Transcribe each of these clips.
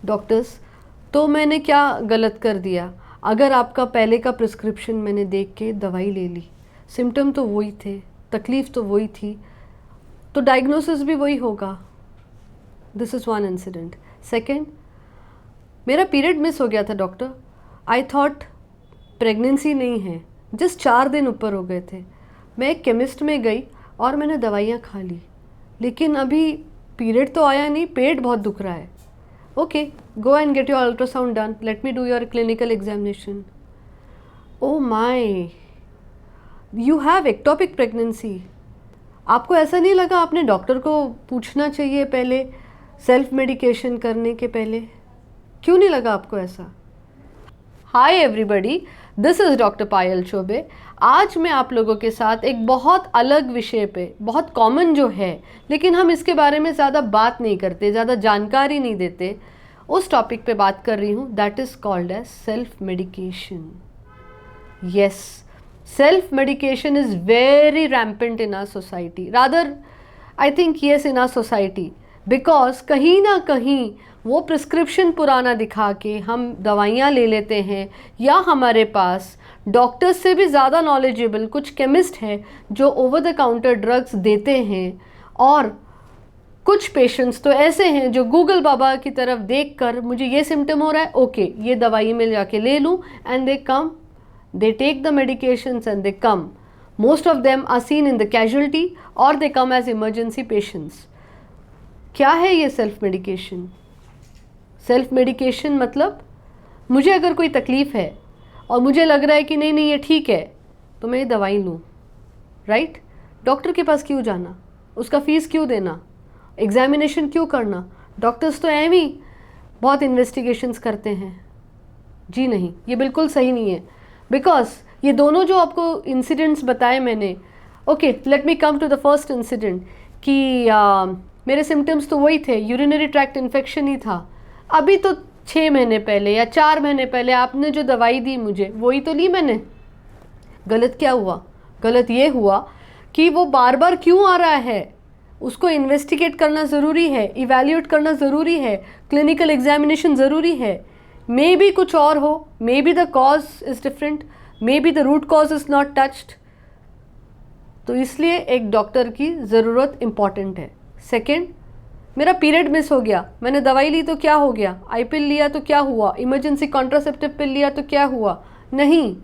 Doctors, तो मैंने क्या गलत कर दिया? अगर आपका पहले का प्रिस्क्रिप्शन मैंने देख के दवाई ले ली, सिम्टम तो वही थे, तकलीफ़ तो वही थी, तो डायग्नोसिस भी वही होगा। This is one incident. Second, मेरा पीरियड मिस हो गया था डॉक्टर। आई थॉट प्रेगनेंसी नहीं है, जस्ट 4 दिन ऊपर हो गए थे। मैं एक केमिस्ट में गई और मैंने दवाइयाँ खा ली, लेकिन अभी पीरियड तो आया नहीं, पेट बहुत दुख रहा है। Okay, go and get your ultrasound done, let me do your clinical examination. Oh my, you have ectopic pregnancy. आपको ऐसा नहीं लगा आपने डॉक्टर को पूछना चाहिए पहले, सेल्फ मेडिकेशन करने के पहले? क्यों नहीं लगा आपको ऐसा? Hi everybody, this is doctor Payal Chaubey. आज मैं आप लोगों के साथ एक बहुत अलग विषय पे, बहुत कॉमन जो है लेकिन हम इसके बारे में ज़्यादा बात नहीं करते, ज़्यादा जानकारी नहीं देते, उस टॉपिक पे बात कर रही हूँ। That is called as self medication. Yes, self medication is very rampant in our society, rather I think yes in our society, because कहीं ना कहीं वो प्रिस्क्रिप्शन पुराना दिखा के हम दवाइयाँ ले लेते हैं, या हमारे पास डॉक्टर्स से भी ज़्यादा नॉलेजेबल कुछ केमिस्ट हैं जो ओवर द काउंटर ड्रग्स देते हैं, और कुछ पेशेंट्स तो ऐसे हैं जो गूगल बाबा की तरफ देखकर मुझे ये सिम्टम हो रहा है, ओके ये दवाई में जाके ले लूँ, and they come, they take the medications and they come. Most of them are seen in the casualty or they come as emergency patients. क्या है ये सेल्फ मेडिकेशन? सेल्फ मेडिकेशन मतलब मुझे अगर कोई तकलीफ़ है और मुझे लग रहा है कि नहीं नहीं ये ठीक है, तो मैं ये दवाई लूँ, राइट? डॉक्टर के पास क्यों जाना? उसका फ़ीस क्यों देना? एग्जामिनेशन क्यों करना? डॉक्टर्स तो एवं ही बहुत इन्वेस्टिगेशंस करते हैं। जी नहीं, ये बिल्कुल सही नहीं है, बिकॉज ये दोनों जो आपको इंसिडेंट्स बताए मैंने, okay let me come to the first incident कि मेरे सिम्टम्स तो वही थे, यूरिनरी ट्रैक्ट इन्फेक्शन ही था। अभी तो 6 महीने पहले या 4 महीने पहले आपने जो दवाई दी मुझे, वही तो ली मैंने। गलत क्या हुआ? गलत ये हुआ कि वो बार बार क्यों आ रहा है, उसको इन्वेस्टिगेट करना ज़रूरी है, इवैल्यूएट करना ज़रूरी है, क्लिनिकल एग्जामिनेशन ज़रूरी है। मे बी कुछ और हो, maybe the cause is different, maybe the root cause is not touched, तो इसलिए एक डॉक्टर की ज़रूरत इम्पॉर्टेंट है। सेकेंड, मेरा पीरियड मिस हो गया, मैंने दवाई ली तो क्या हो गया? आई पिल लिया तो क्या हुआ? इमरजेंसी कॉन्ट्रासेप्टिव पिल लिया तो क्या हुआ? नहीं,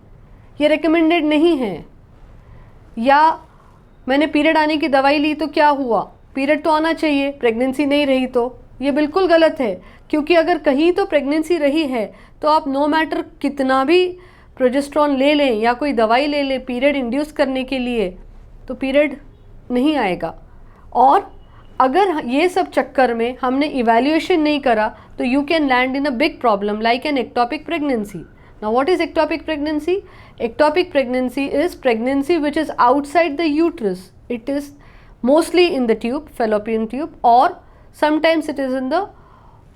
ये रिकमेंडेड नहीं है। या मैंने पीरियड आने की दवाई ली तो क्या हुआ? पीरियड तो आना चाहिए, प्रेगनेंसी नहीं रही तो ये बिल्कुल गलत है, क्योंकि अगर कहीं तो प्रेगनेंसी रही है तो आप नो मैटर कितना भी प्रोजेस्टेरॉन ले लें या कोई दवाई ले लें पीरियड इंड्यूस करने के लिए, तो पीरियड नहीं आएगा। और अगर ये सब चक्कर में हमने इवैल्यूएशन नहीं करा तो you can land in a big problem like an ectopic pregnancy. Now what is ectopic pregnancy? Ectopic pregnancy is pregnancy which is outside the uterus. It is mostly in the tube, fallopian tube, or sometimes it is in the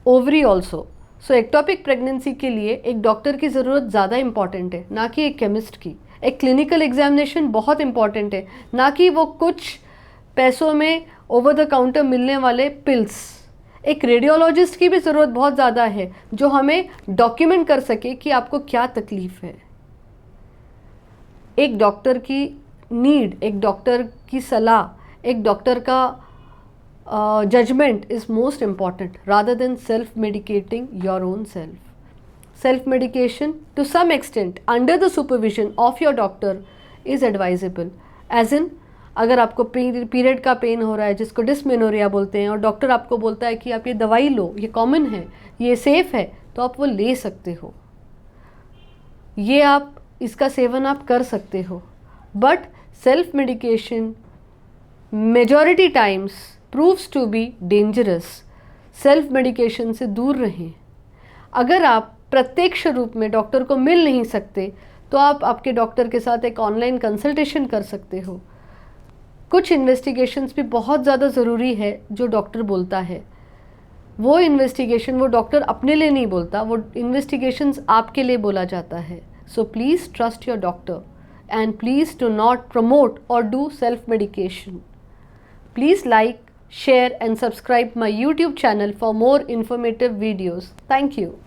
ovary also. So ectopic pregnancy के लिए एक doctor की ज़रूरत ज़्यादा important है, ना कि एक केमिस्ट की। एक क्लिनिकल एग्जामिनेशन बहुत इम्पॉर्टेंट है, ना कि वो कुछ पैसों में ओवर द काउंटर मिलने वाले पिल्स। एक रेडियोलॉजिस्ट की भी ज़रूरत बहुत ज़्यादा है जो हमें डॉक्यूमेंट कर सके कि आपको क्या तकलीफ़ है। एक डॉक्टर की नीड, एक डॉक्टर की सलाह, एक डॉक्टर का judgment is most important rather than self-medicating your own self. Self-medication to some extent under the supervision of your doctor is advisable. As in, अगर आपको पीरियड का पेन हो रहा है जिसको डिस्मेनोरिया बोलते हैं और डॉक्टर आपको बोलता है कि आप ये दवाई लो, ये कॉमन है, ये सेफ़ है, तो आप वो ले सकते हो, ये आप इसका सेवन आप कर सकते हो। But self medication majority times proves to be dangerous. Self medication से दूर रहें। अगर आप प्रत्यक्ष रूप में डॉक्टर को मिल नहीं सकते तो आप आपके डॉक्टर के साथ एक ऑनलाइन कंसल्टेशन कर सकते हो। कुछ इन्वेस्टिगेशंस भी बहुत ज़्यादा ज़रूरी है जो डॉक्टर बोलता है, वो इन्वेस्टिगेशन वो डॉक्टर अपने लिए नहीं बोलता, वो इन्वेस्टिगेशंस आपके लिए बोला जाता है। So please trust your doctor and please do not promote or do self medication. Please like, share and subscribe my YouTube channel for more informative videos. Thank you.